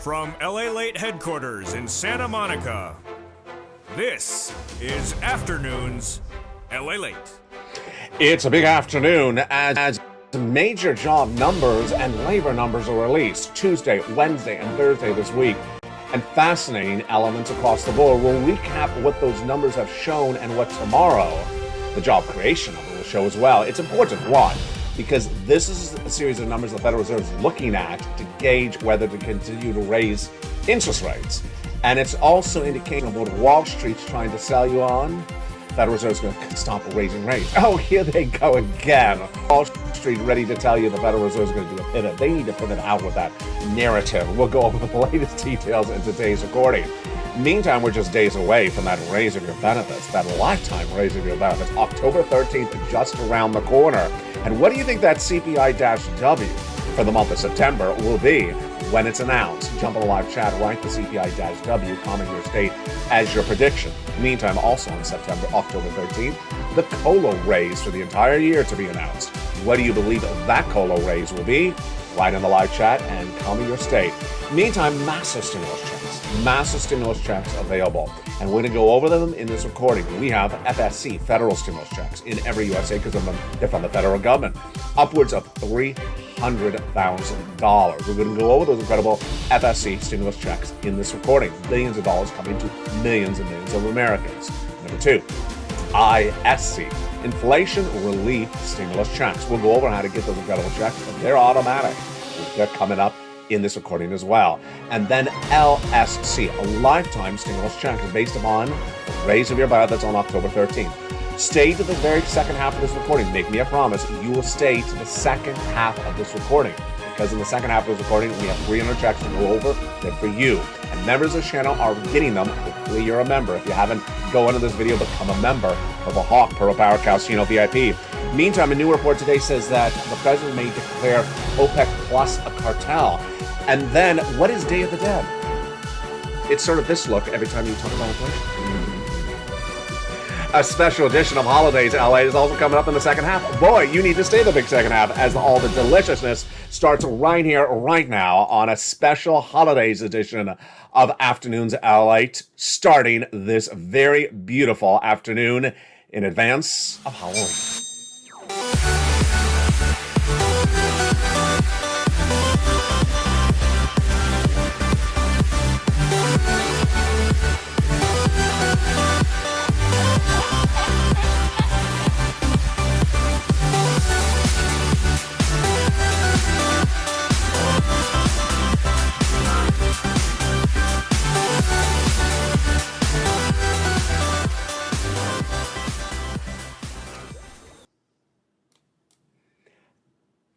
From LALATE headquarters in Santa Monica, this is Afternoons LALATE. It's a big afternoon as major job numbers and labor numbers are released Tuesday, Wednesday, and Thursday this week. And fascinating elements across the board. We'll recap what those numbers have shown and what tomorrow, the job creation number, will show as well. It's important, why? Because this is a series of numbers the Federal Reserve is looking at to gauge whether to continue to raise interest rates. And it's also an indication of what Wall Street's trying to sell you on. The Federal Reserve is going to stop raising rates. Oh, here they go again. Wall Street ready to tell you the Federal Reserve is going to do a pivot. They need to pivot out with that narrative. We'll go over the latest details in today's recording. Meantime, we're just days away from that raise of your benefits, that lifetime raise of your benefits. October 13th, just around the corner. And what do you think that CPI-W for the month of September will be when it's announced? Jump on the live chat, write the CPI-W, comment your state as your prediction. Meantime, also on October 13th, the COLA raise for the entire year to be announced. What do you believe that COLA raise will be? Write in the live chat and comment your state. Meantime, massive stimulus checks available. And we're going to go over them in this recording. We have FSC, federal stimulus checks, in every USA because they're from the federal government. Upwards of $300,000. We're going to go over those incredible FSC stimulus checks in this recording. Billions of dollars coming to millions and millions of Americans. Number two, ISC, inflation relief stimulus checks. We'll go over how to get those incredible checks. They're automatic. They're coming up in this recording as well. And then LSC, a lifetime stimulus check based upon the raise of your benefits on October 13th. Stay to the very second half of this recording. Make me a promise. You will stay to the second half of this recording. Because in the second half of this recording, we have 300 checks to go over. They're for you. And members of the channel are getting them. Hopefully you're a member. If you haven't, go into this video, become a member of a Hawk Pearl Power Calcino VIP. Meantime, a new report today says that the president may declare OPEC Plus a cartel. And then, what is Day of the Dead? It's sort of this look every time you talk about inflation. A special edition of Holidays LA is also coming up in the second half. Boy, you need to stay the big second half as all the deliciousness starts right here, right now on a special Holidays edition of Afternoons LA, starting this very beautiful afternoon in advance of Halloween.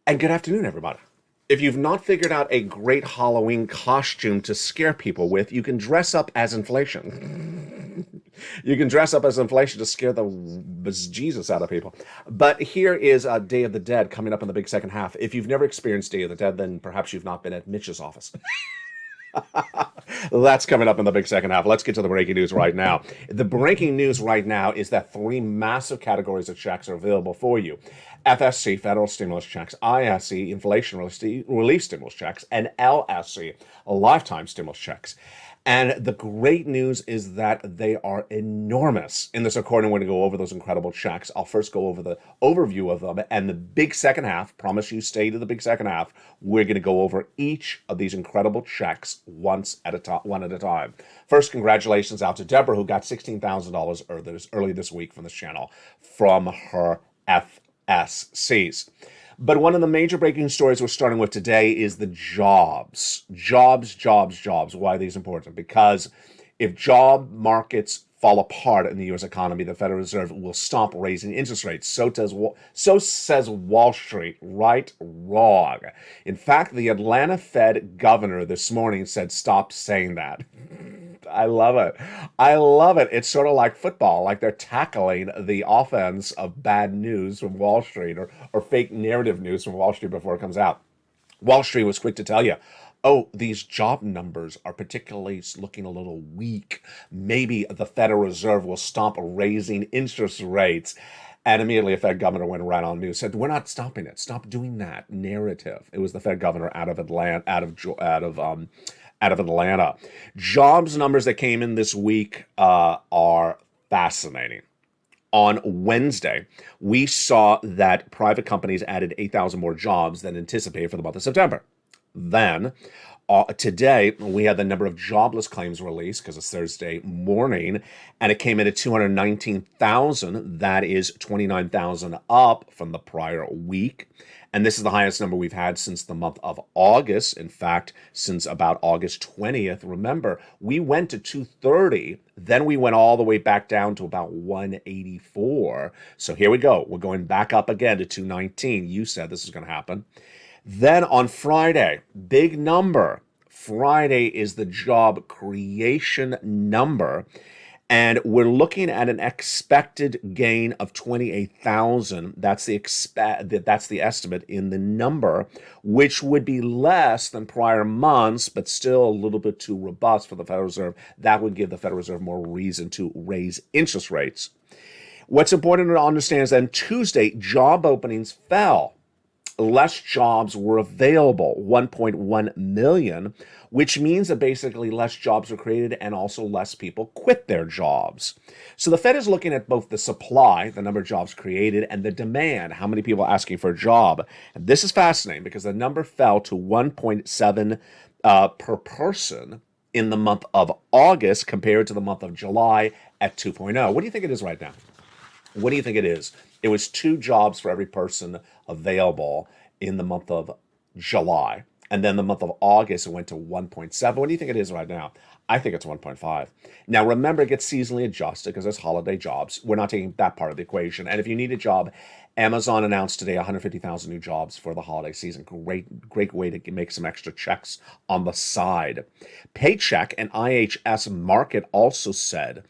And good afternoon, everybody. If you've not figured out a great Halloween costume to scare people with, you can dress up as inflation. You can dress up as inflation to scare the bejesus out of people. But here is Day of the Dead coming up in the big second half. If you've never experienced Day of the Dead, then perhaps you've not been at Mitch's office. That's coming up in the big second half. Let's get to the breaking news right now. The breaking news right now is that three massive categories of checks are available for you. FSC, federal stimulus checks, ISC, inflation relief stimulus checks, and LSC, lifetime stimulus checks. And the great news is that they are enormous. In this recording, we're going to go over those incredible checks. I'll first go over the overview of them, and the big second half, promise you stay to the big second half, we're going to go over each of these incredible checks one at a time. First, congratulations out to Deborah, who got $16,000 early this week from this channel from her FSCs. But one of the major breaking stories we're starting with today is the jobs. Jobs. Why are these important? Because if job markets fall apart in the U.S. economy, the Federal Reserve will stop raising interest rates. So says Wall Street. Right? Wrong. In fact, the Atlanta Fed governor this morning said, stop saying that. I love it. It's sort of like football, like they're tackling the offense of bad news from Wall Street or fake narrative news from Wall Street before it comes out. Wall Street was quick to tell you, oh, these job numbers are particularly looking a little weak. Maybe the Federal Reserve will stop raising interest rates. And immediately a Fed governor went right on news, said, "We're not stopping it. Stop doing that narrative." It was the Fed governor out of Atlanta. Jobs numbers that came in this week are fascinating. On Wednesday, we saw that private companies added 8,000 more jobs than anticipated for the month of September. Then, today, we had the number of jobless claims released because it's Thursday morning, and it came in at 219,000. That is 29,000 up from the prior week. And this is the highest number we've had since the month of August. In fact, since about August 20th. Remember, we went to 230, then we went all the way back down to about 184. So here we go. We're going back up again to 219. You said this is going to happen. Then on Friday, big number. Friday is the job creation number. And we're looking at an expected gain of 28,000. That's the estimate in the number, which would be less than prior months, but still a little bit too robust for the Federal Reserve. That would give the Federal Reserve more reason to raise interest rates. What's important to understand is that on Tuesday, job openings fell. Less jobs were available, 1.1 million, which means that basically less jobs were created and also less people quit their jobs. So the Fed is looking at both the supply, the number of jobs created, and the demand, how many people are asking for a job. And this is fascinating because the number fell to 1.7 per person in the month of August compared to the month of July at 2.0. What do you think it is right now? What do you think it is? It was 2 jobs for every person available in the month of July. And then the month of August, it went to 1.7. What do you think it is right now? I think it's 1.5. Now, remember, it gets seasonally adjusted because there's holiday jobs. We're not taking that part of the equation. And if you need a job, Amazon announced today 150,000 new jobs for the holiday season. Great way to make some extra checks on the side. Paycheck and IHS Markit also said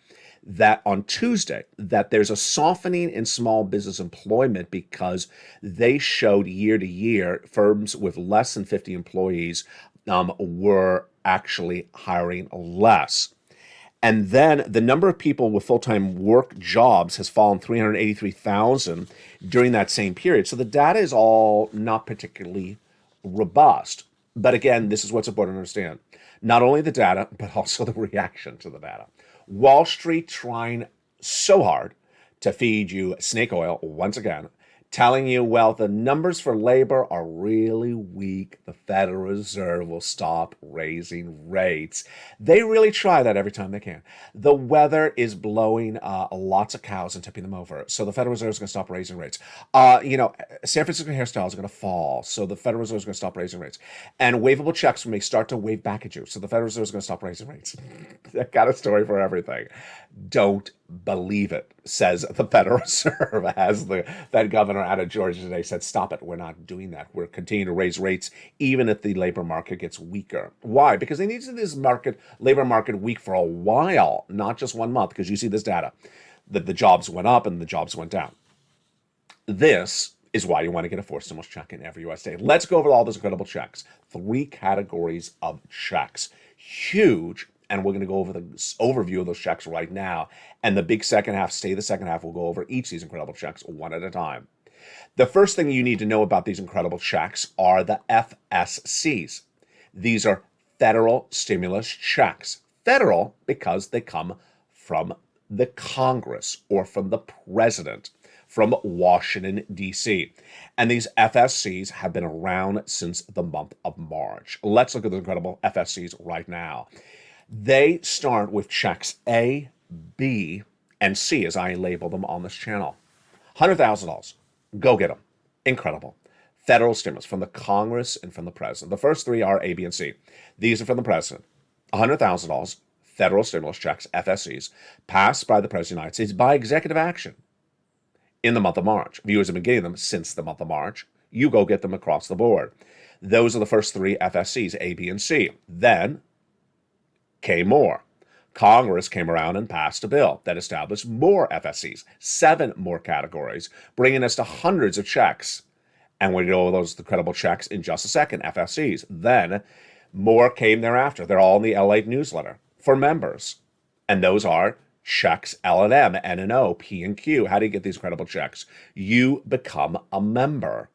that on Tuesday, that there's a softening in small business employment because they showed year to year firms with less than 50 employees were actually hiring less. And then the number of people with full-time work jobs has fallen 383,000 during that same period. So the data is all not particularly robust. But again, this is what's important to understand. Not only the data, but also the reaction to the data. Wall Street trying so hard to feed you snake oil once again, telling you, well, the numbers for labor are really weak. The Federal Reserve will stop raising rates. They really try that every time they can. The weather is blowing lots of cows and tipping them over. So the Federal Reserve is going to stop raising rates. San Francisco hairstyles are going to fall. So the Federal Reserve is going to stop raising rates. And waivable checks may start to wave back at you. So the Federal Reserve is going to stop raising rates. They've got a story for everything. Don't believe it, says the Federal Reserve, as the Fed governor out of Georgia today said, stop it. We're not doing that. We're continuing to raise rates even if the labor market gets weaker. Why? Because they need this labor market weak for a while, not just 1 month, because you see this data, that the jobs went up and the jobs went down. This is why you want to get a forced stimulus check in every U.S. state. Let's go over all those incredible checks. 3 categories of checks. Huge. And we're going to go over the overview of those checks right now. And the big second half, the second half, we'll go over each of these incredible checks one at a time. The first thing you need to know about these incredible checks are the FSCs. These are federal stimulus checks. Federal because they come from the Congress or from the president, from Washington, D.C. And these FSCs have been around since the month of March. Let's look at the incredible FSCs right now. They start with checks A, B, and C, as I label them on this channel. $100,000. Go get them. Incredible. Federal stimulus from the Congress and from the president. The first 3 are A, B, and C. These are from the president. $100,000 federal stimulus checks, FSCs, passed by the president of the United States by executive action in the month of March. Viewers have been getting them since the month of March. You go get them across the board. Those are the first 3 FSCs, A, B, and C. Then came more. Congress came around and passed a bill that established more FSCs, 7 more categories, bringing us to hundreds of checks. And we'll go over those incredible checks in just a second, FSCs. Then more came thereafter. They're all in the LALATE newsletter for members. And those are checks L&M, N&O, P and Q. How do you get these incredible checks? You become a member.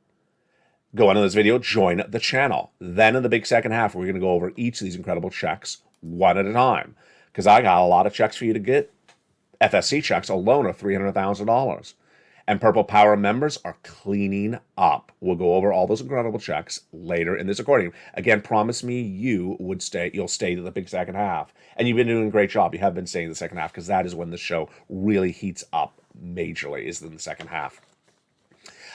Go on to this video, join the channel. Then in the big second half, we're going to go over each of these incredible checks one at a time, because I got a lot of checks for you to get. FSC checks alone are $300,000. And Purple Power members are cleaning up. We'll go over all those incredible checks later in this recording. Again, promise me you'll stay to the big second half. And you've been doing a great job. You have been staying in the second half, because that is when the show really heats up majorly, is in the second half.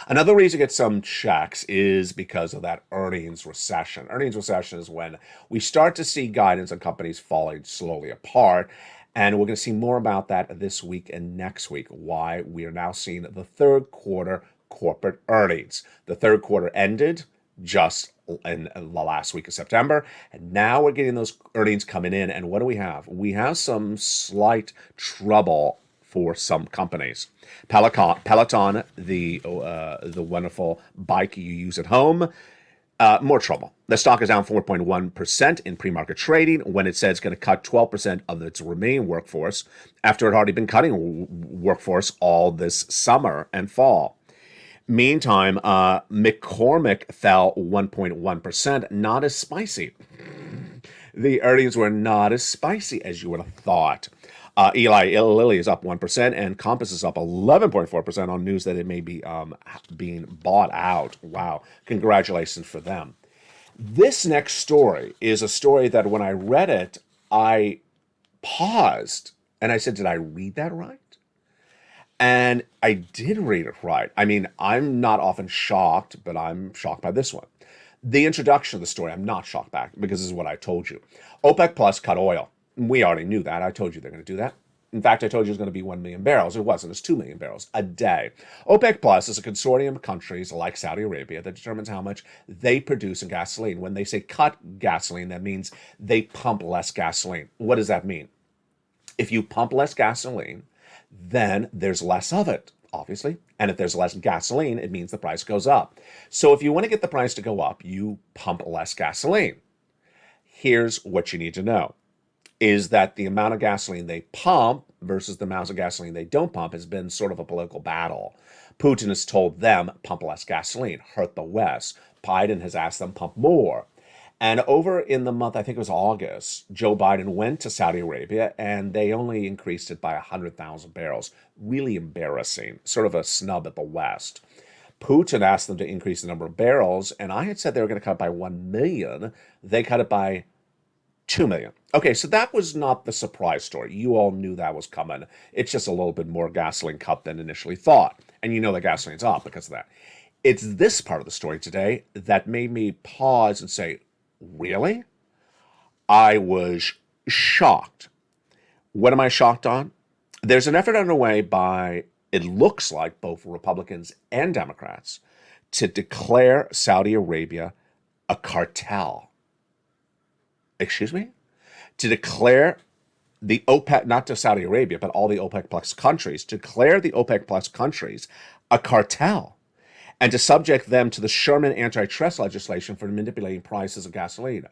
Another reason to get some checks is because of that earnings recession. Earnings recession is when we start to see guidance on companies falling slowly apart. And we're going to see more about that this week and next week, why we are now seeing the third quarter corporate earnings. The third quarter ended just in the last week of September, and now we're getting those earnings coming in. And what do we have? We have some slight trouble for some companies. Peloton, the wonderful bike you use at home, more trouble. The stock is down 4.1% in pre-market trading when it said it's going to cut 12% of its remaining workforce after it had already been cutting workforce all this summer and fall. Meantime, McCormick fell 1.1%, not as spicy. The earnings were not as spicy as you would have thought. Eli Lilly is up 1%, and Compass is up 11.4% on news that it may be being bought out. Wow. Congratulations for them. This next story is a story that when I read it, I paused and I said, did I read that right? And I did read it right. I mean, I'm not often shocked, but I'm shocked by this one. The introduction of the story, I'm not shocked by, because this is what I told you. OPEC Plus cut oil. We already knew that. I told you they're going to do that. In fact, I told you it was going to be 1 million barrels. It wasn't. It's 2 million barrels a day. OPEC Plus is a consortium of countries like Saudi Arabia that determines how much they produce in gasoline. When they say cut gasoline, that means they pump less gasoline. What does that mean? If you pump less gasoline, then there's less of it, obviously. And if there's less gasoline, it means the price goes up. So if you want to get the price to go up, you pump less gasoline. Here's what you need to know. Is that the amount of gasoline they pump versus the amount of gasoline they don't pump has been sort of a political battle. Putin has told them, pump less gasoline, hurt the West. Biden has asked them, pump more. And over in the month, I think it was August, Joe Biden went to Saudi Arabia, and they only increased it by 100,000 barrels. Really embarrassing, sort of a snub at the West. Putin asked them to increase the number of barrels, and I had said they were going to cut it by 1 million. They cut it by 2 million. Okay, so that was not the surprise story. You all knew that was coming. It's just a little bit more gasoline cut than initially thought. And you know that gasoline's up because of that. It's this part of the story today that made me pause and say, really? I was shocked. What am I shocked on? There's an effort underway by, it looks like, both Republicans and Democrats to declare Saudi Arabia a cartel. Excuse me? To declare the OPEC, not just Saudi Arabia, but all the OPEC Plus countries, to declare the OPEC Plus countries a cartel and to subject them to the Sherman antitrust legislation for manipulating prices of gasoline.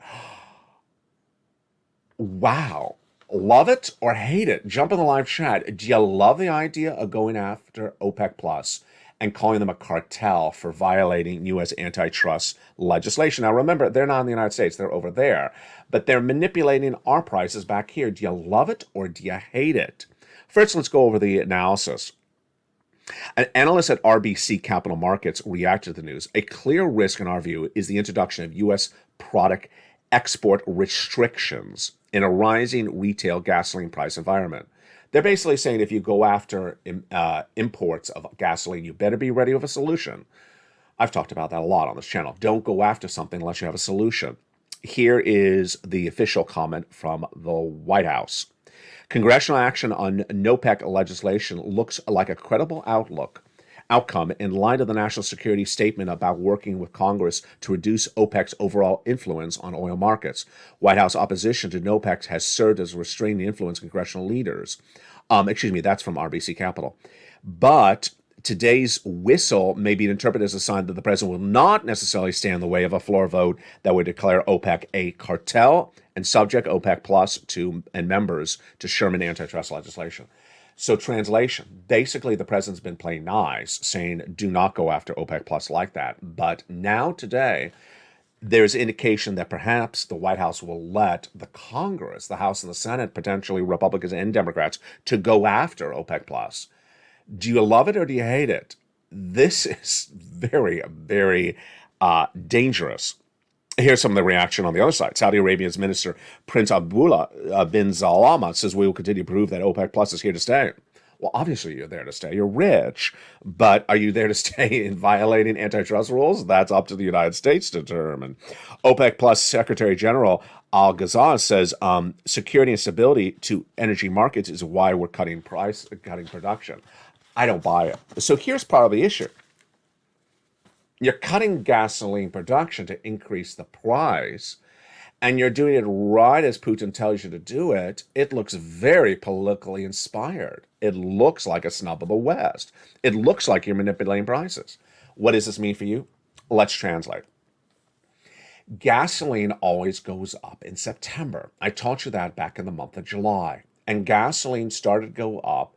Wow. Love it or hate it? Jump in the live chat. Do you love the idea of going after OPEC Plus and calling them a cartel for violating U.S. antitrust legislation? Now, remember, they're not in the United States. They're over there. But they're manipulating our prices back here. Do you love it or do you hate it? First, let's go over the analysis. An analyst at RBC Capital Markets reacted to the news. A clear risk, in our view, is the introduction of U.S. product export restrictions in a rising retail gasoline price environment. They're basically saying if you go after imports of gasoline, you better be ready with a solution. I've talked about that a lot on this channel. Don't go after something unless you have a solution. Here is the official comment from the White House. Congressional action on NOPEC legislation looks like a credible outcome in light of the national security statement about working with Congress to reduce OPEC's overall influence on oil markets. White House opposition to NOPEC has served as restraining influence congressional leaders. That's from RBC Capital. But today's whistle may be interpreted as a sign that the president will not necessarily stand in the way of a floor vote that would declare OPEC a cartel and subject OPEC Plus and members to Sherman antitrust legislation. So translation, basically the president's been playing nice, saying do not go after OPEC Plus like that. But now today, there's indication that perhaps the White House will let the Congress, the House and the Senate, potentially Republicans and Democrats, to go after OPEC Plus. Do you love it or do you hate it? This is very, very dangerous. Here's some of the reaction on the other side. Saudi Arabia's Minister Prince Abdullah bin Salman says we will continue to prove that OPEC Plus is here to stay. Well, obviously you're there to stay. You're rich, but are you there to stay in violating antitrust rules? That's up to the United States to determine. OPEC Plus Secretary General Al Ghazal says security and stability to energy markets is why we're cutting production. I don't buy it. So here's part of the issue. You're cutting gasoline production to increase the price, and you're doing it right as Putin tells you to do it. It looks very politically inspired. It looks like a snub of the West. It looks like you're manipulating prices. What does this mean for you? Let's translate. Gasoline always goes up in September. I taught you that back in the month of July. And gasoline started to go up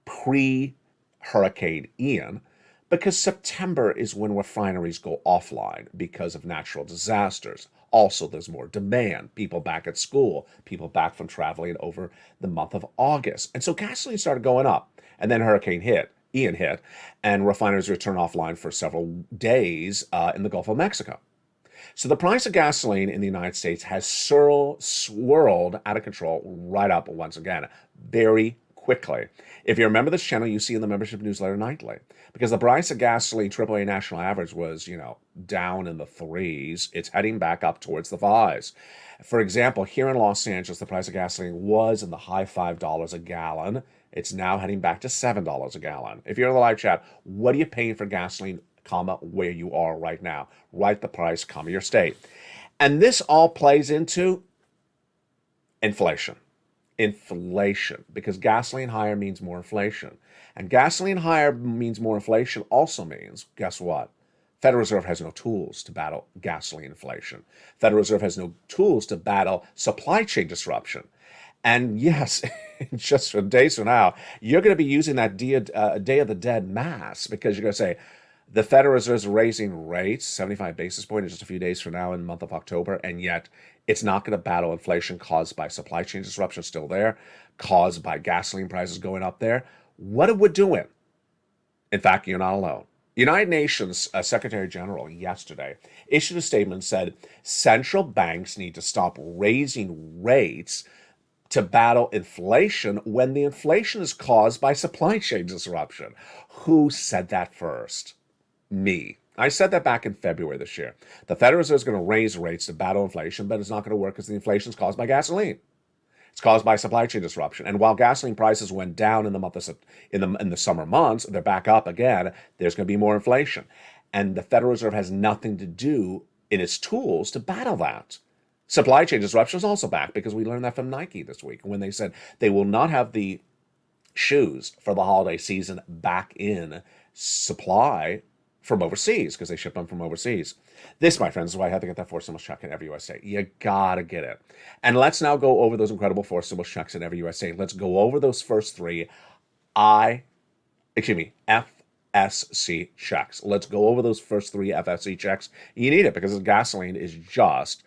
pre-Hurricane Ian, because September is when refineries go offline because of natural disasters. Also, there's more demand, people back at school, people back from traveling over the month of August. And so gasoline started going up. And then Ian hit, and refineries returned offline for several days in the Gulf of Mexico. So the price of gasoline in the United States has swirled out of control right up once again, very quickly. If you remember this channel, you see in the membership newsletter nightly, because the price of gasoline, AAA national average, was, down in the 3s. It's heading back up towards the 5s. For example, here in Los Angeles, the price of gasoline was in the high $5 a gallon. It's now heading back to $7 a gallon. If you're in the live chat, what are you paying for gasoline, where you are right now? Write the price, your state. And this all plays into inflation. Inflation, because gasoline higher means more inflation. And gasoline higher means more inflation also means, guess what? Federal Reserve has no tools to battle gasoline inflation. Federal Reserve has no tools to battle supply chain disruption. And yes, just days from now, you're going to be using that Day of the Dead mass, because you're going to say, the Federal Reserve is raising rates 75 basis points in just a few days from now in the month of October, and yet it's not going to battle inflation caused by supply chain disruption still there, caused by gasoline prices going up there. What are we doing? In fact, you're not alone. United Nations Secretary General yesterday issued a statement and said central banks need to stop raising rates to battle inflation when the inflation is caused by supply chain disruption. Who said that first? Me. I said that back in February this year. The Federal Reserve is going to raise rates to battle inflation, but it's not going to work because the inflation is caused by gasoline. It's caused by supply chain disruption. And while gasoline prices went down in the summer months, they're back up again. There's going to be more inflation. And the Federal Reserve has nothing to do in its tools to battle that. Supply chain disruption is also back, because we learned that from Nike this week when they said they will not have the shoes for the holiday season back in supply from overseas, because they ship them from overseas. This, my friends, is why I had to get that 4 stimulus check in every U.S. state. You gotta get it. And let's now go over those incredible 4 stimulus checks in every U.S. state. Let's go over those first 3 FSC checks. Let's go over those first 3 FSC checks. You need it, because the gasoline is just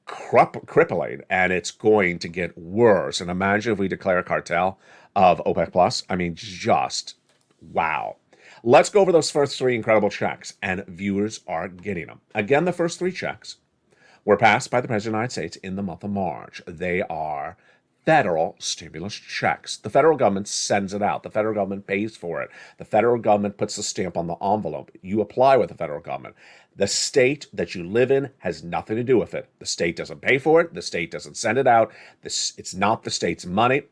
crippling, and it's going to get worse. And imagine if we declare a cartel of OPEC Plus. I mean, just wow. Let's go over those first 3 incredible checks, and viewers are getting them. Again, the first 3 checks were passed by the President of the United States in the month of March. They are federal stimulus checks. The federal government sends it out. The federal government pays for it. The federal government puts the stamp on the envelope. You apply with the federal government. The state that you live in has nothing to do with it. The state doesn't pay for it. The state doesn't send it out. It's not the state's money.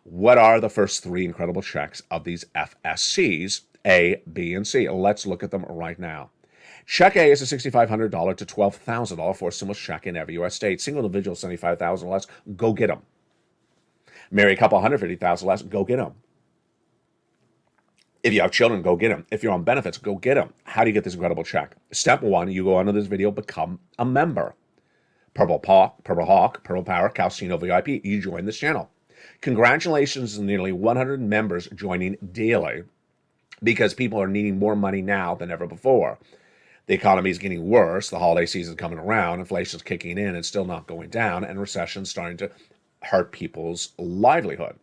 What are the first 3 incredible checks of these FSCs? A, B, and C. Let's look at them right now. Check A is a $6,500 to $12,000 for a stimulus check in every U.S. state. Single individual, $75,000 less, go get them. Marry a couple, $150,000 less, go get them. If you have children, go get them. If you're on benefits, go get them. How do you get this incredible check? Step one, you go under this video, become a member. Purple Hawk, Purple Power, Calcino VIP. You join this channel. Congratulations to nearly 100 members joining daily, because people are needing more money now than ever before. The economy is getting worse. The holiday season is coming around. Inflation's kicking in and still not going down. And recession's starting to hurt people's livelihood.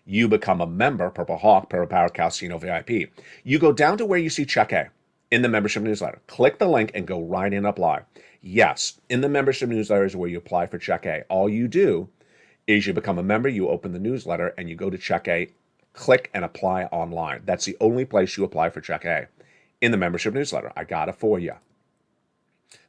You become a member, Purple Hawk, Purple Power, Calcino VIP. You go down to where you see Check A in the membership newsletter. Click the link and go right in and apply. Yes, in the membership newsletter is where you apply for Check A. All you do is you become a member, you open the newsletter, and you go to Check A, click and apply online. That's the only place you apply for Check A, in the membership newsletter. I got it for you.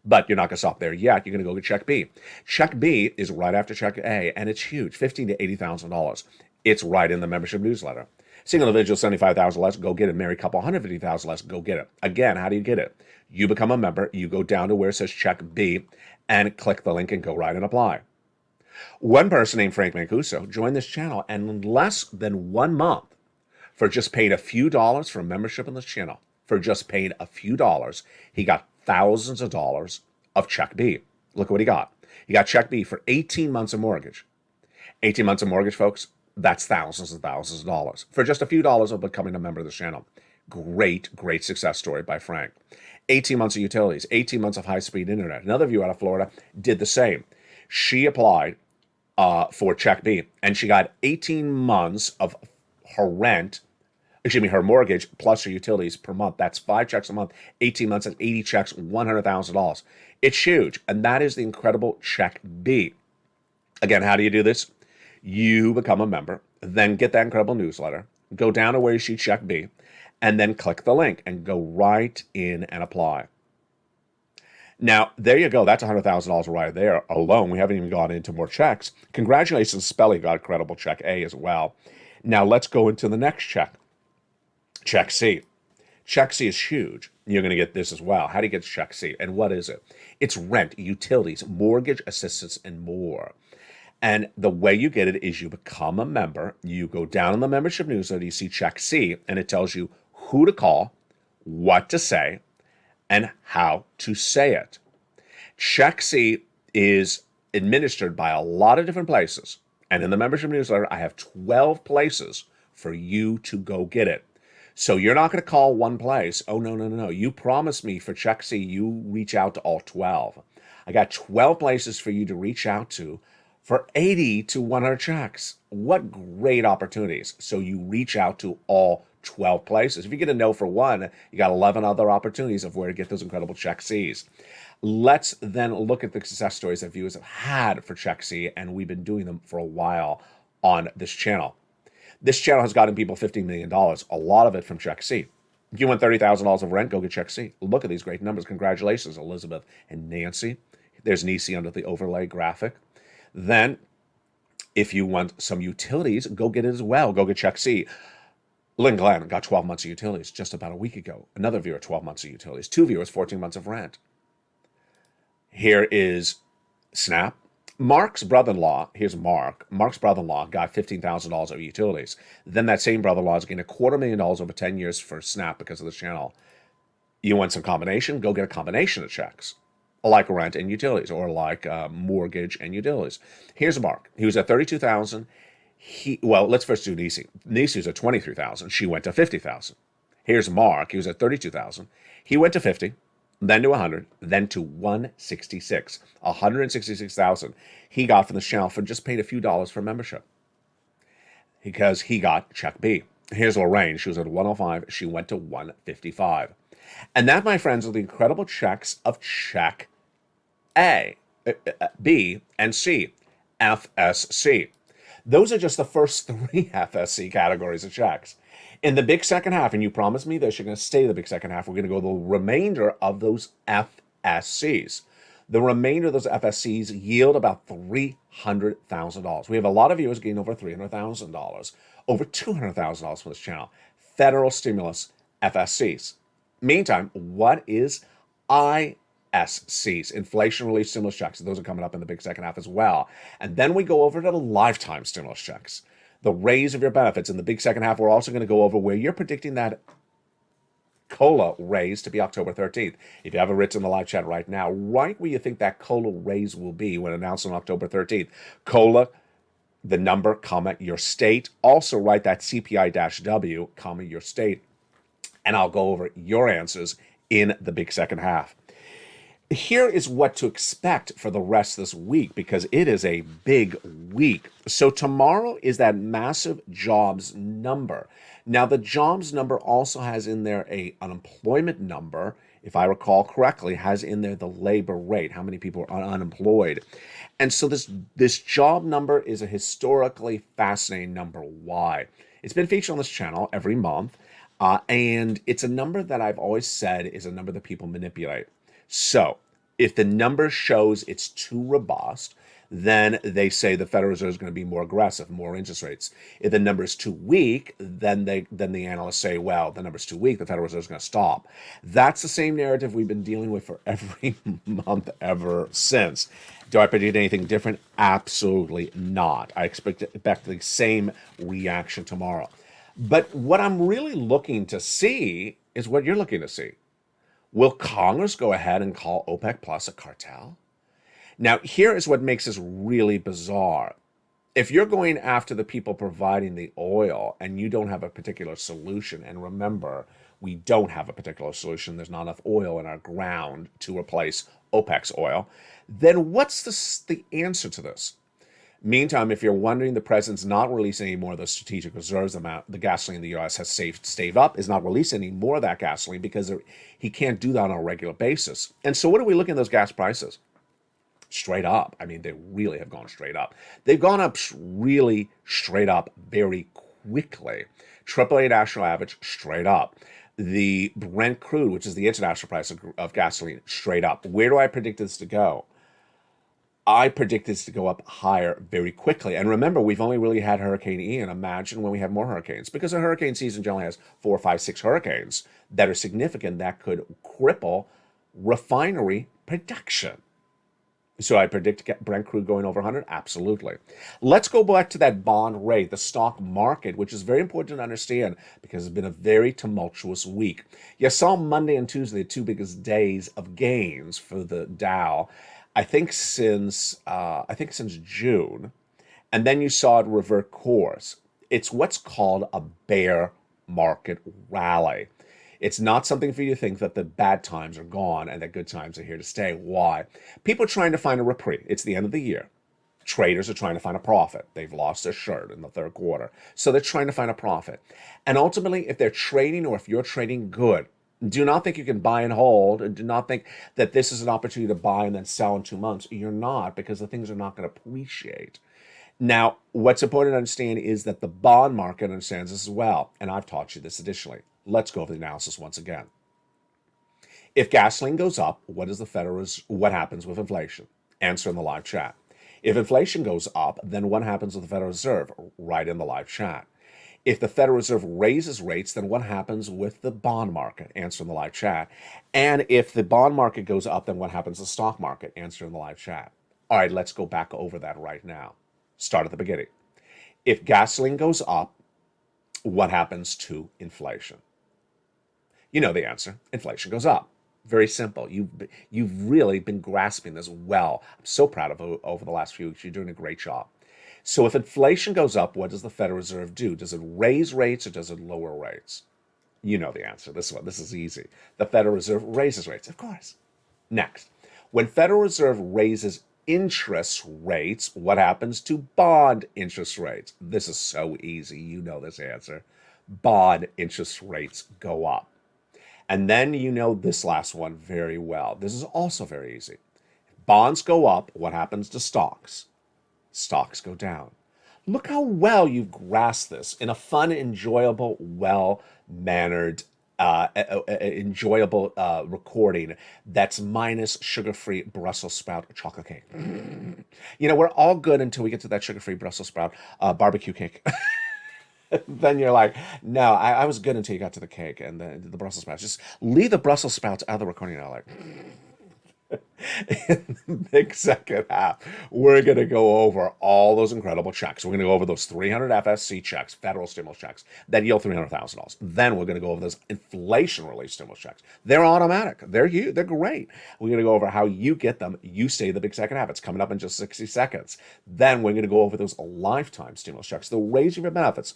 But you're not going to stop there yet. You're going to go to Check B. Check B is right after Check A, and it's huge, $15,000 to $80,000. It's right in the membership newsletter. Single individual, $75,000 less, go get it. Married couple, $150,000 less, go get it. Again, how do you get it? You become a member. You go down to where it says Check B and click the link and go right and apply. One person named Frank Mancuso joined this channel, and in less than 1 month, for just paying a few dollars for membership in this channel, for just paying a few dollars, he got thousands of dollars of Check B. Look what he got. He got Check B for 18 months of mortgage. 18 months of mortgage, folks, that's thousands and thousands of dollars for just a few dollars of becoming a member of this channel. Great, great success story by Frank. 18 months of utilities, 18 months of high-speed internet. Another viewer out of Florida did the same. She applied for Check B, and she got 18 months of her rent, her mortgage plus her utilities per month. That's 5 checks a month, 18 months, and 80 checks, $100,000. It's huge, and that is the incredible Check B. Again, how do you do this? You become a member, then get that incredible newsletter, go down to where you see Check B, and then click the link and go right in and apply. Now, there you go. That's $100,000 right there alone. We haven't even gone into more checks. Congratulations, Spelly got a credible Check A as well. Now, let's go into the next check. Check C. Check C is huge. You're going to get this as well. How do you get Check C? And what is it? It's rent, utilities, mortgage assistance, and more. And the way you get it is you become a member. You go down in the membership newsletter, you see Check C, and it tells you who to call, what to say, and how to say it. Check C is administered by a lot of different places. And in the membership newsletter, I have 12 places for you to go get it. So you're not going to call one place. Oh, no. You promised me for Check C, you reach out to all 12. I got 12 places for you to reach out to for 80 to 100 checks. What great opportunities. So you reach out to all 12 places. If you get a no for one, you got 11 other opportunities of where to get those incredible Check Cs. Let's then look at the success stories that viewers have had for Check C, and we've been doing them for a while on this channel. This channel has gotten people $15 million, a lot of it from Check C. If you want $30,000 of rent, go get Check C. Look at these great numbers. Congratulations, Elizabeth and Nancy. There's Nisi under the overlay graphic. Then, if you want some utilities, go get it as well. Go get Check C. Lynn Glenn got 12 months of utilities just about a week ago. Another viewer, 12 months of utilities. 2 viewers, 14 months of rent. Here is Snap. Mark's brother-in-law, here's Mark. Mark's brother-in-law got $15,000 of utilities. Then that same brother-in-law is getting $250,000 over 10 years for Snap because of this channel. You want some combination? Go get a combination of checks, like rent and utilities, or like mortgage and utilities. Here's Mark. He was at $32,000. Let's first do Nisi. Nisi was at $23,000. She went to $50,000. Here's Mark. He was at $32,000. He went to $50,000, then to $100,000, then to $166,000. $166,000 he got from the channel for just paying a few dollars for membership, because he got Check B. Here's Lorraine. She was at $105,000. She went to $155,000. And that, my friends, are the incredible checks of Check A, B, and C, FSC. Those are just the first 3 FSC categories of checks. In the big second half, and you promised me this, you're going to stay the big second half, we're going to go the remainder of those FSCs. The remainder of those FSCs yield about $300,000. We have a lot of viewers getting over $300,000, over $200,000 for this channel. Federal stimulus FSCs. Meantime, what is ISCs, inflation relief stimulus checks? Those are coming up in the big second half as well. And then we go over to the lifetime stimulus checks. the raise of your benefits. In the big second half, we're also going to go over where you're predicting that COLA raise to be October 13th. If you have it written in the live chat right now, write where you think that COLA raise will be when announced on October 13th. COLA, the number, comma, your state. Also write that CPI-W, comma, your state. And I'll go over your answers in the big second half. Here is what to expect for the rest of this week, because it is a big week. So tomorrow is that massive jobs number. Now, the jobs number also has in there a unemployment number, if I recall correctly, has in there the labor rate, how many people are unemployed. And so this job number is a historically fascinating number. Why? It's been featured on this channel every month, and it's a number that I've always said is a number that people manipulate. So if the number shows it's too robust, then they say the Federal Reserve is going to be more aggressive, more interest rates. If the number is too weak, then the analysts say, well, the number's too weak, the Federal Reserve is going to stop. That's the same narrative we've been dealing with for every month ever since. Do I predict anything different? Absolutely not. I expect the same reaction tomorrow. But what I'm really looking to see is what you're looking to see. Will Congress go ahead and call OPEC Plus a cartel? Now, here is what makes this really bizarre. If you're going after the people providing the oil and you don't have a particular solution, and remember, we don't have a particular solution, there's not enough oil in our ground to replace OPEC's oil, then what's the answer to this? Meantime, if you're wondering, the president's not releasing any more of the strategic reserves amount. The gasoline the U.S. has saved up is not releasing any more of that gasoline because he can't do that on a regular basis. And so what are we looking at those gas prices? Straight up. I mean, they really have gone straight up. They've gone up really straight up very quickly. AAA national average, straight up. The Brent crude, which is the international price of gasoline, straight up. Where do I predict this to go? I predict this to go up higher very quickly. And remember, we've only really had Hurricane Ian. Imagine when we have more hurricanes, because a hurricane season generally has 4, 5, 6 hurricanes that are significant that could cripple refinery production. So I predict Brent crude going over 100? Absolutely. Let's go back to that bond rate, the stock market, which is very important to understand because it's been a very tumultuous week. You saw Monday and Tuesday, the two biggest days of gains for the Dow. I think since June, and then you saw it revert course. It's what's called a bear market rally. It's not something for you to think that the bad times are gone and that good times are here to stay. Why? People are trying to find a reprieve. It's the end of the year. Traders are trying to find a profit. They've lost their shirt in the third quarter. So they're trying to find a profit. And ultimately, if they're trading or if you're trading good, do not think you can buy and hold, and do not think that this is an opportunity to buy and then sell in 2 months. You're not, because the things are not going to appreciate. Now, what's important to understand is that the bond market understands this as well, and I've taught you this additionally. Let's go over the analysis once again. If gasoline goes up, what happens with inflation? Answer in the live chat. If inflation goes up, then what happens with the Federal Reserve? Write in the live chat. If the Federal Reserve raises rates, then what happens with the bond market? Answer in the live chat. And if the bond market goes up, then what happens to the stock market? Answer in the live chat. All right, let's go back over that right now. Start at the beginning. If gasoline goes up, what happens to inflation? You know the answer. Inflation goes up. Very simple. You've really been grasping this well. I'm so proud of you over the last few weeks. You're doing a great job. So if inflation goes up, what does the Federal Reserve do? Does it raise rates or does it lower rates? You know the answer. This is easy. The Federal Reserve raises rates, of course. Next, when Federal Reserve raises interest rates, what happens to bond interest rates? This is so easy. You know this answer. Bond interest rates go up. And then you know this last one very well. This is also very easy. If bonds go up, what happens to stocks? Stocks go down. Look how well you've grasped this in a fun, enjoyable, well-mannered, enjoyable recording that's minus sugar-free Brussels sprout chocolate cake. You know, we're all good until we get to that sugar-free Brussels sprout barbecue cake. Then you're like, no, I was good until you got to the cake and the Brussels sprouts. Just leave the Brussels sprouts out of the recording. I'm like, In the big second half, we're going to go over all those incredible checks. We're going to go over those 300 FSC checks, federal stimulus checks, that yield $300,000. Then we're going to go over those inflation relief stimulus checks. They're automatic. They're huge. They're great. We're going to go over how you get them. You stay the big second half. It's coming up in just 60 seconds. Then we're going to go over those lifetime stimulus checks. They'll raise your benefits.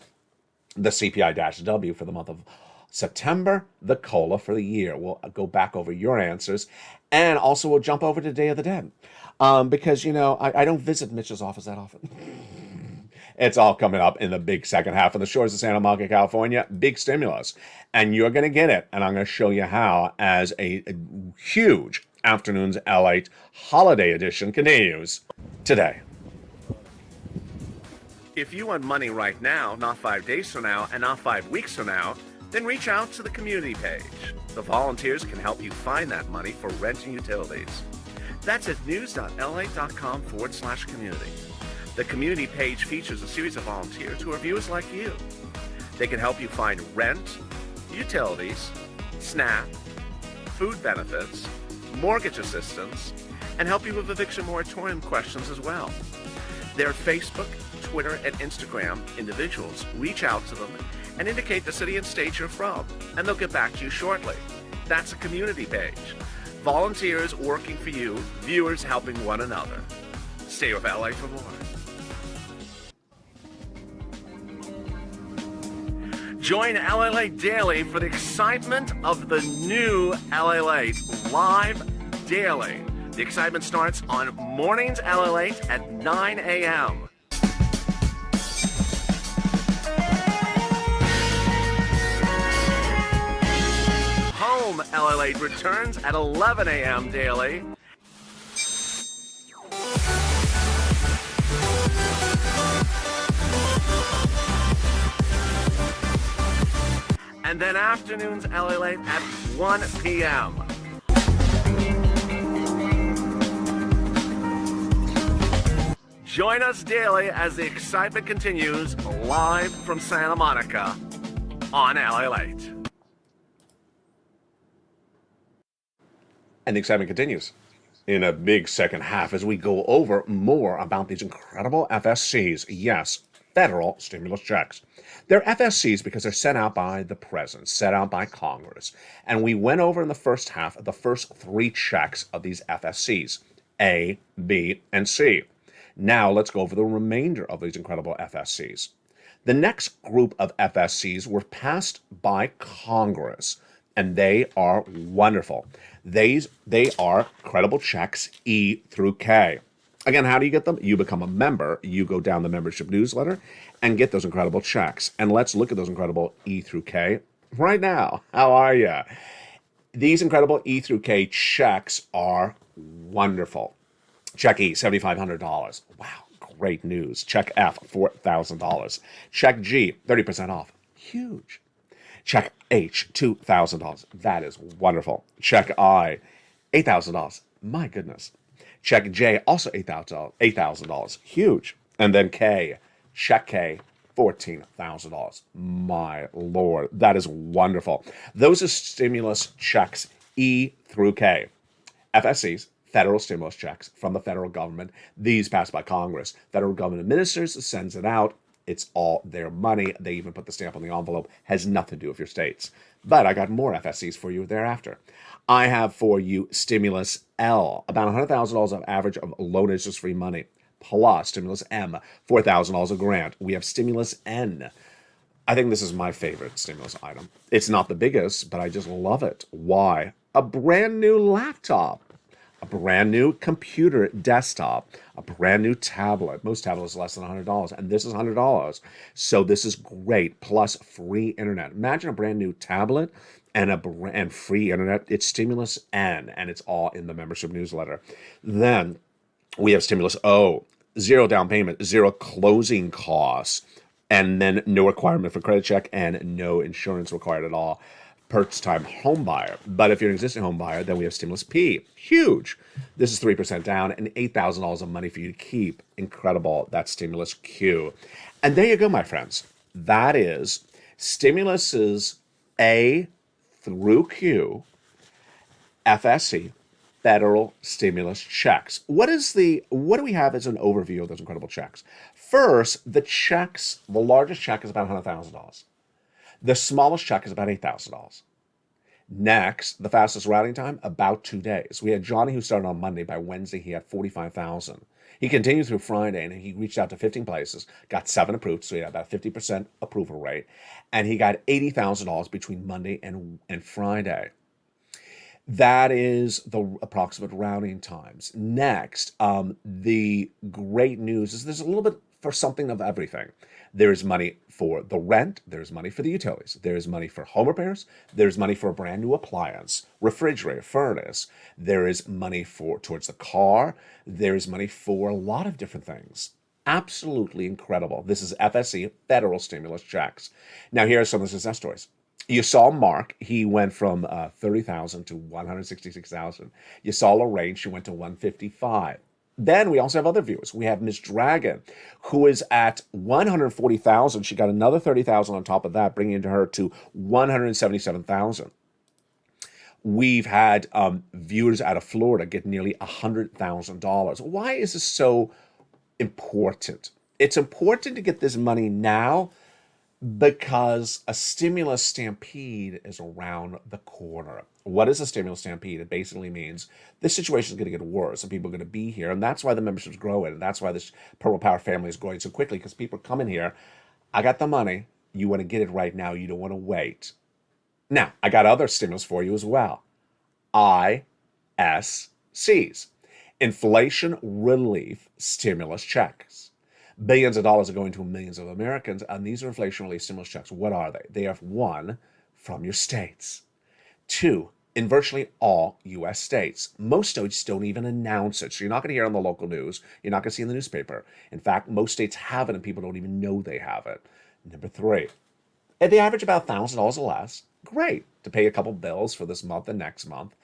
The CPI-W for the month of September, the COLA for the year. We'll go back over your answers. And also we'll jump over to Day of the Dead. Because, I don't visit Mitch's office that often. It's all coming up in the big second half on the shores of Santa Monica, California. Big stimulus. And you're going to get it. And I'm going to show you how as a huge Afternoons LATE holiday edition continues today. If you want money right now, not 5 days from now, and not 5 weeks from now, then reach out to the community page. The volunteers can help you find that money for rent and utilities. That's at news.la.com/community. The community page features a series of volunteers who are viewers like you. They can help you find rent, utilities, SNAP, food benefits, mortgage assistance, and help you with eviction moratorium questions as well. Their Facebook, Twitter, and Instagram individuals reach out to them and indicate the city and state you're from, and they'll get back to you shortly. That's a community page. Volunteers working for you, viewers helping one another. Stay with LA for more. Join LALATE Daily for the excitement of the new LALATE live daily. The excitement starts on mornings LALATE at 9 a.m. Home LALATE returns at 11 a.m. daily. And then afternoons LALATE at 1 p.m. Join us daily as the excitement continues live from Santa Monica on LALATE. And the excitement continues in a big second half as we go over more about these incredible FSCs. Yes, federal stimulus checks. They're FSCs because they're sent out by the president, set out by Congress. And we went over in the first half the first 3 checks of these FSCs, A, B, and C. Now let's go over the remainder of these incredible FSCs. The next group of FSCs were passed by Congress, and they are wonderful. They are credible checks E through K. Again, how do you get them? You become a member. You go down the membership newsletter and get those incredible checks. And let's look at those incredible E through K right now. How are you? These incredible E through K checks are wonderful. Check E, $7,500. Wow, great news. Check F, $4,000. Check G, 30% off. Huge. Check H, $2,000. That is wonderful. Check I, $8,000. My goodness. Check J, also $8,000. Huge. And then K, check K, $14,000. My Lord, that is wonderful. Those are stimulus checks E through K. FSCs, federal stimulus checks from the federal government. These passed by Congress. Federal government administers, sends it out. It's all their money. They even put the stamp on the envelope. Has nothing to do with your states. But I got more FSCs for you thereafter. I have for you Stimulus L, about $100,000 of average of loan interest-free money, plus Stimulus M, $4,000 a grant. We have Stimulus N. I think this is my favorite stimulus item. It's not the biggest, but I just love it. Why? A brand new laptop. A brand new computer desktop, a brand new tablet. Most tablets are less than $100, and this is $100. So this is great, plus free internet. Imagine a brand new tablet and free internet. It's Stimulus N, and it's all in the membership newsletter. Then we have Stimulus O, 0 down payment, 0 closing costs, and then no requirement for credit check and no insurance required at all. First-time home buyer. But if you're an existing home buyer, then we have Stimulus P. Huge. This is 3% down and $8,000 of money for you to keep. Incredible. That's Stimulus Q. And there you go, my friends. That is stimuluses A through Q, FSC, federal stimulus checks. What do we have as an overview of those incredible checks? First, the largest check is about $100,000. The smallest check is about $8,000. Next, the fastest routing time, about 2 days. We had Johnny who started on Monday. By Wednesday, he had 45,000. He continued through Friday and he reached out to 15 places, got 7 approved, so he had about 50% approval rate, and he got $80,000 between Monday and Friday. That is the approximate routing times. Next, the great news is there's a little bit for something of everything. There's money for the rent, there's money for the utilities, there's money for home repairs, there's money for a brand new appliance, refrigerator, furnace, there is money towards the car, there's money for a lot of different things. Absolutely incredible. This is FSC, federal stimulus checks. Now here are some of the success stories. You saw Mark, he went from 30,000 to 166,000. You saw Lorraine, she went to 155. Then we also have other viewers. We have Miss Dragon, who is at 140,000. She got another 30,000 on top of that, bringing her to 177,000. We've had viewers out of Florida get nearly $100,000. Why is this so important? It's important to get this money now because a stimulus stampede is around the corner. What is a stimulus stampede? It basically means this situation is going to get worse and people are going to be here. And that's why the membership's growing. And that's why this Purple Power family is growing so quickly, because people are coming here. I got the money. You want to get it right now. You don't want to wait. Now, I got other stimulus for you as well. ISCs, Inflation Relief Stimulus Checks. Billions of dollars are going to millions of Americans, and these are inflation relief stimulus checks. What are they? They are, 1, from your states. 2, in virtually all U.S. states. Most states don't even announce it, so you're not going to hear it on the local news. You're not going to see it in the newspaper. In fact, most states have it, and people don't even know they have it. Number 3, if they average about $1,000 or less, great, to pay a couple bills for this month and next month.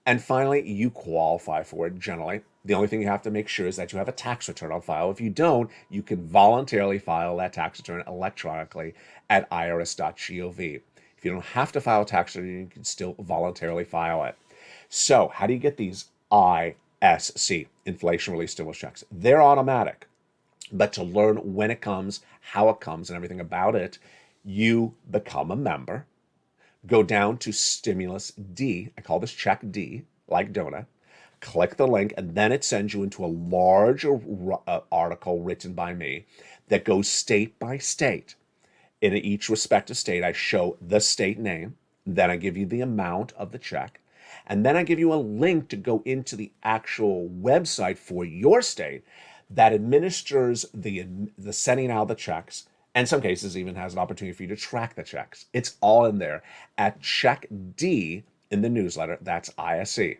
And finally, you qualify for it generally. The only thing you have to make sure is that you have a tax return on file. If you don't, you can voluntarily file that tax return electronically at irs.gov. If you don't have to file a tax return, you can still voluntarily file it. So how do you get these ISC, Inflation Relief Stimulus Checks? They're automatic. But to learn when it comes, how it comes, and everything about it, you become a member. Go down to Stimulus D. I call this check D, like donut. Click the link, and then it sends you into a large article written by me that goes state by state. In each respective state, I show the state name. Then I give you the amount of the check. And then I give you a link to go into the actual website for your state that administers the sending out the checks. And in some cases even has an opportunity for you to track the checks. It's all in there at Check D in the newsletter. That's ISC.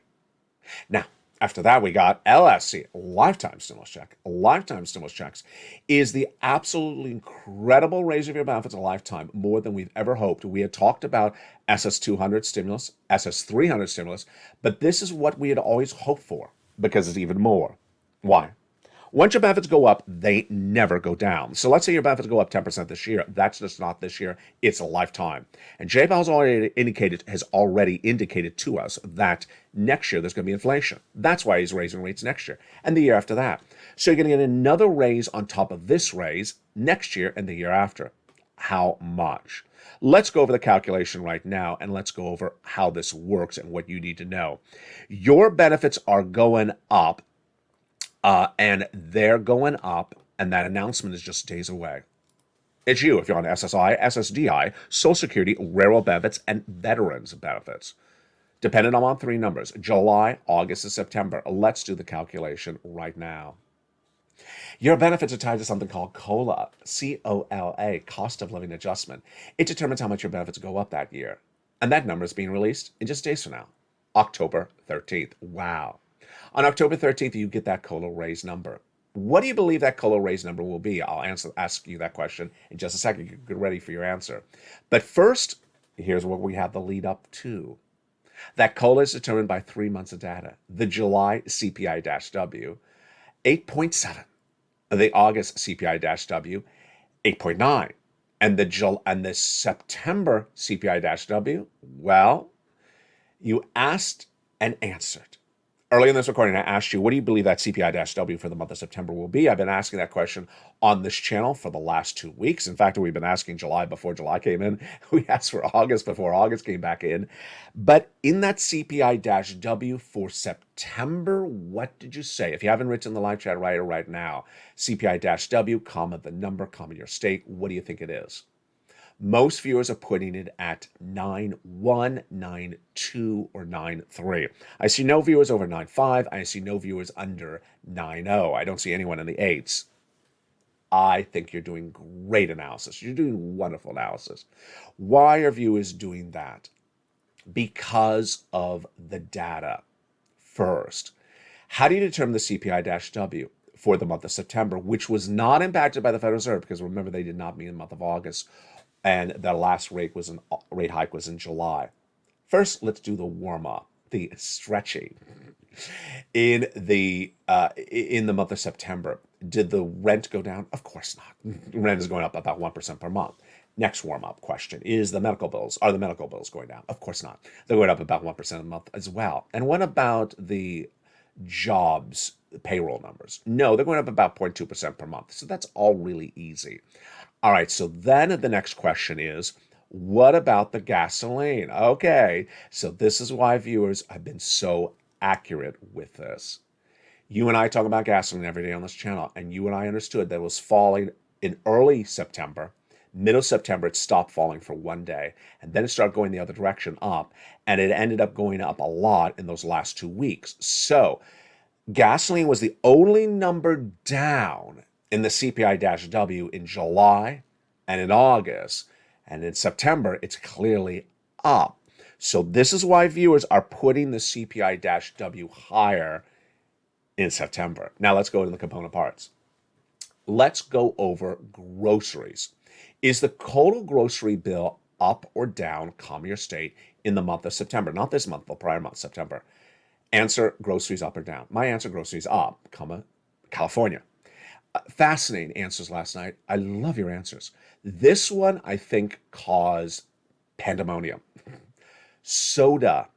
Now, after that, we got LSC, Lifetime Stimulus Check. Lifetime Stimulus Checks is the absolutely incredible raise of your benefits a lifetime, more than we've ever hoped. We had talked about SS200 stimulus, SS300 stimulus, but this is what we had always hoped for because it's even more. Why? Once your benefits go up, they never go down. So let's say your benefits go up 10% this year. That's just not this year. It's a lifetime. And J-Powell has already indicated to us that next year there's going to be inflation. That's why he's raising rates next year and the year after that. So you're going to get another raise on top of this raise next year and the year after. How much? Let's go over the calculation right now, and let's go over how this works and what you need to know. Your benefits are going up. And they're going up, and that announcement is just days away. It's you if you're on SSI, SSDI, Social Security, Railroad benefits, and Veterans benefits. Dependent on 3 numbers, July, August, and September. Let's do the calculation right now. Your benefits are tied to something called COLA, C-O-L-A, Cost of Living Adjustment. It determines how much your benefits go up that year. And that number is being released in just days from now, October 13th. Wow. On October 13th, you get that COLA raise number. What do you believe that COLA raise number will be? I'll ask you that question in just a second. Get ready for your answer. But first, here's what we have the lead up to. That COLA is determined by 3 months of data. The July CPI-W, 8.7. The August CPI-W, 8.9. And the September CPI-W, well, you asked and answered. Early in this recording, I asked you, what do you believe that CPI-W for the month of September will be? I've been asking that question on this channel for the last 2 weeks. In fact, we've been asking July before July came in. We asked for August before August came back in. But in that CPI-W for September, what did you say? If you haven't written the live chat right now, CPI-W, comma, the number, comma, your state, what do you think it is? Most viewers are putting it at 9.1, 9.2, or 9.3. I see no viewers over 9.5. I see no viewers under 9.0. I don't see anyone in the 8s. I think you're doing great analysis. You're doing wonderful analysis. Why are viewers doing that? Because of the data. First, how do you determine the CPI-W for the month of September, which was not impacted by the Federal Reserve? Because remember, they did not meet in the month of August, and the last rate hike was in July. First, let's do the warm-up, the stretching. In the month of September, did the rent go down? Of course not. Rent is going up about 1% per month. Next warm-up question is are the medical bills going down? Of course not. They're going up about 1% a month as well. And what about the jobs payroll numbers? No, they're going up about 0.2% per month. So that's all really easy. All right, so then the next question is, what about the gasoline? Okay, so this is why viewers have been so accurate with this. You and I talk about gasoline every day on this channel, and you and I understood that it was falling in early September. Middle September, it stopped falling for 1 day, and then it started going the other direction up, and it ended up going up a lot in those last 2 weeks. So gasoline was the only number down in the CPI-W in July and in August, and in September, it's clearly up. So this is why viewers are putting the CPI-W higher in September. Now let's go into the component parts. Let's go over groceries. Is the total grocery bill up or down, comma your state, in the month of September? Not this month, the prior month, September. Answer, groceries up or down. My answer, groceries up, comma, California. Fascinating answers last night. I love your answers. This one, I think, caused pandemonium. Soda.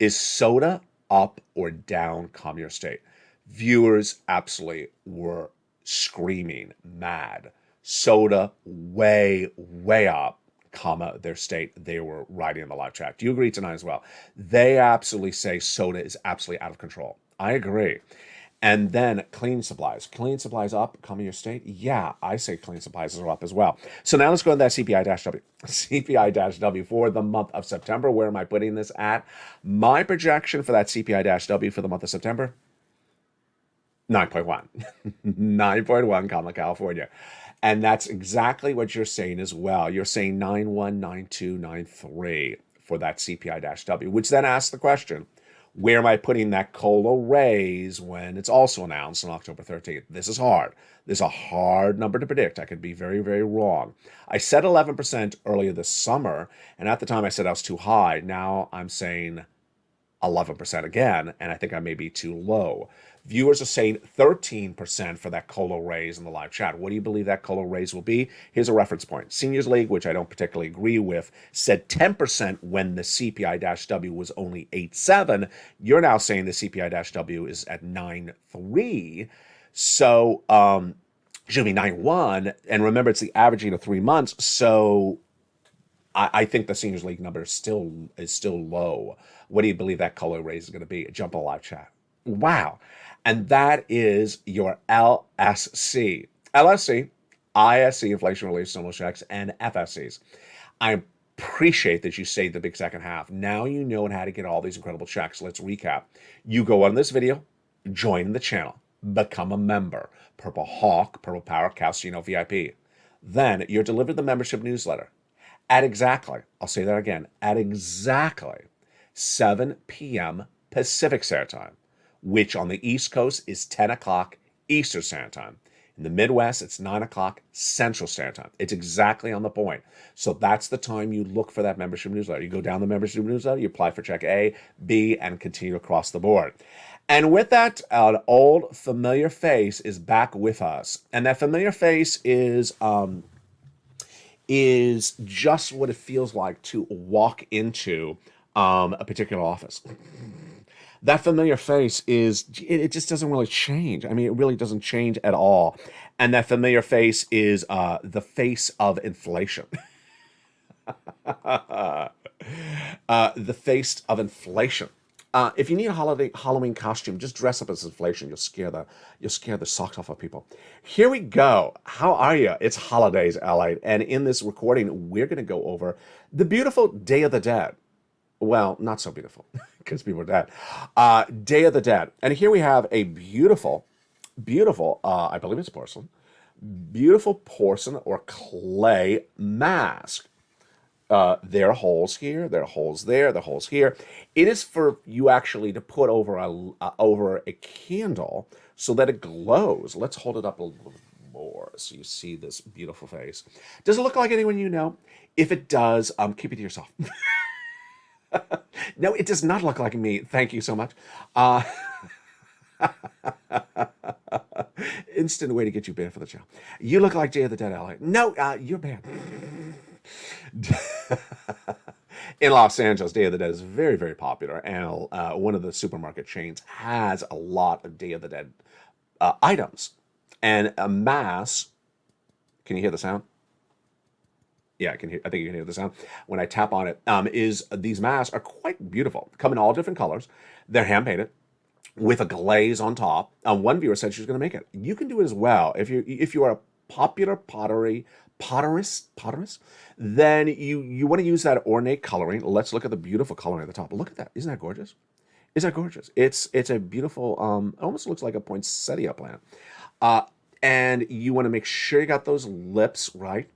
Is soda up or down, comma your state? Viewers absolutely were screaming mad. Soda way, way up, comma, their state. They were writing in the live chat. Do you agree tonight as well? They absolutely say soda is absolutely out of control. I agree. And then cleaning supplies. Cleaning supplies up, comma your state? Yeah, I say cleaning supplies are up as well. So now let's go to that CPI-W. CPI-W for the month of September. Where am I putting this at? My projection for that CPI-W for the month of September, 9.1. 9.1, comma, California. And that's exactly what you're saying as well. You're saying 9.1, 9.2, 9.3 for that CPI-W, which then asks the question, where am I putting that COLA raise when it's also announced on October 13th? This is hard. This is a hard number to predict. I could be very, very wrong. I said 11% earlier this summer, and at the time I said I was too high. Now I'm saying 11% again, and I think I may be too low. Viewers are saying 13% for that COLA raise in the live chat. What do you believe that COLA raise will be? Here's a reference point. Seniors League, which I don't particularly agree with, said 10% when the CPI-W was only 8.7. You're now saying the CPI-W is at 9.3. So, should be 9.1. And remember, it's the averaging of 3 months. So I think the Seniors League number is still low. What do you believe that COLA raise is going to be? Jump on live chat. Wow. And that is your LSC. LSC, ISC, inflation related stimulus checks, and FSCs. I appreciate that you saved the big second half. Now you know how to get all these incredible checks. Let's recap. You go on this video, join the channel, become a member. Purple Hawk, Purple Power, Calcino VIP. Then you're delivered the membership newsletter at exactly, I'll say that again, at exactly 7 p.m. Pacific Standard Time, which on the East Coast is 10 o'clock Eastern Standard Time. In the Midwest, it's 9 o'clock Central Standard Time. It's exactly on the point. So that's the time you look for that membership newsletter. You go down the membership newsletter, you apply for check A, B, and continue across the board. And with that, an old familiar face is back with us. And that familiar face is just what it feels like to walk into a particular office. That familiar face it just doesn't really change. I mean, it really doesn't change at all. And that familiar face is the face of inflation. The face of inflation. If you need a Halloween costume, just dress up as inflation. You'll scare the socks off of people. Here we go. How are you? It's holidays, LA, and in this recording, we're going to go over the beautiful Day of the Dead. Well, not so beautiful because people are dead. Day of the Dead, and here we have a beautiful, I believe it's porcelain, beautiful porcelain or clay mask. There are holes here, there are holes there, there are holes here. It is for you actually to put over a candle so that it glows. Let's hold it up a little more so you see this beautiful face. Does it look like anyone you know? If it does, keep it to yourself. No, it does not look like me. Thank you so much. Instant way to get you banned for the channel. You look like Day of the Dead, LA. No, you're banned. In Los Angeles, Day of the Dead is very, very popular, and one of the supermarket chains has a lot of Day of the Dead items. And a mask, can you hear the sound? Yeah, I think you can hear the sound. When I tap on it, these masks are quite beautiful. Come in all different colors. They're hand-painted with a glaze on top. One viewer said she was going to make it. You can do it as well. If you are a popular potterist, then you want to use that ornate coloring. Let's look at the beautiful coloring at the top. Look at that. Isn't that gorgeous? Isn't that gorgeous? It's a beautiful, it almost looks like a poinsettia plant. And you want to make sure you got those lips right.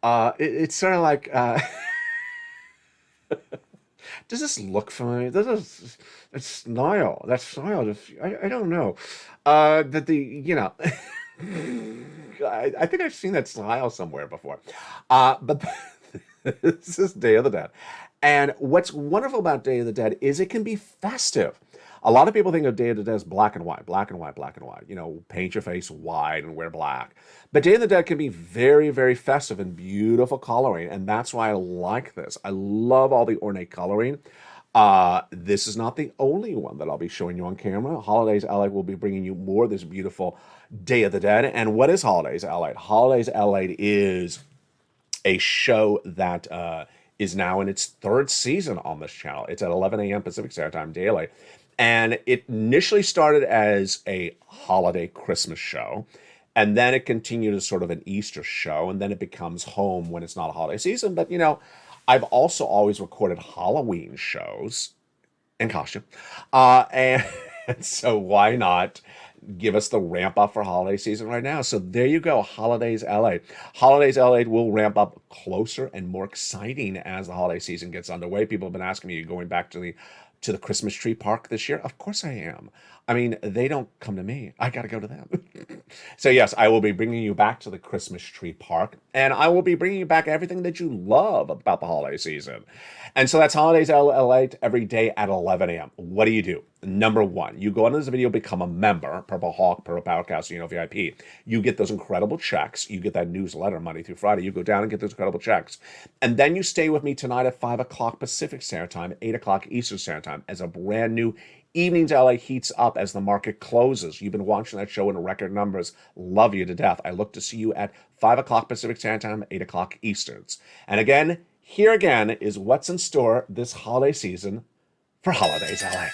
It's sort of like, does this look familiar? That smile, I don't know. I think I've seen that smile somewhere before. But this is Day of the Dead. And what's wonderful about Day of the Dead is it can be festive. A lot of people think of Day of the Dead as black and white. Paint your face white and wear black. But Day of the Dead can be very, very festive and beautiful coloring. And that's why I like this. I love all the ornate coloring. This is not the only one that I'll be showing you on camera. Holidays LA will be bringing you more of this beautiful Day of the Dead. And what is Holidays LA? Holidays LA is a show that is now in its third season on this channel. It's at 11 a.m. Pacific Standard Time daily. And it initially started as a holiday Christmas show. And then it continued as sort of an Easter show. And then it becomes home when it's not a holiday season. But, I've also always recorded Halloween shows in costume. And so why not give us the ramp up for holiday season right now? So there you go, Holidays LA. Holidays LA will ramp up closer and more exciting as the holiday season gets underway. People have been asking me, are you going back to the Christmas tree park this year? Of course I am. I mean, they don't come to me. I got to go to them. So yes, I will be bringing you back to the Christmas tree park, and I will be bringing you back everything that you love about the holiday season. And so that's Holidays LA every day at 11 a.m. What do? Number one, you go into this video, become a member, Purple Hawk, Purple Powercast, VIP. You get those incredible checks. You get that newsletter Monday through Friday. You go down and get those incredible checks. And then you stay with me tonight at 5 o'clock Pacific Standard Time, 8 o'clock Eastern Standard Time as a brand new Evenings LA heats up as the market closes. You've been watching that show in record numbers. Love you to death. I look to see you at 5 o'clock Pacific Standard Time, 8 o'clock Easterns. And again, here again is what's in store this holiday season for Holidays LA.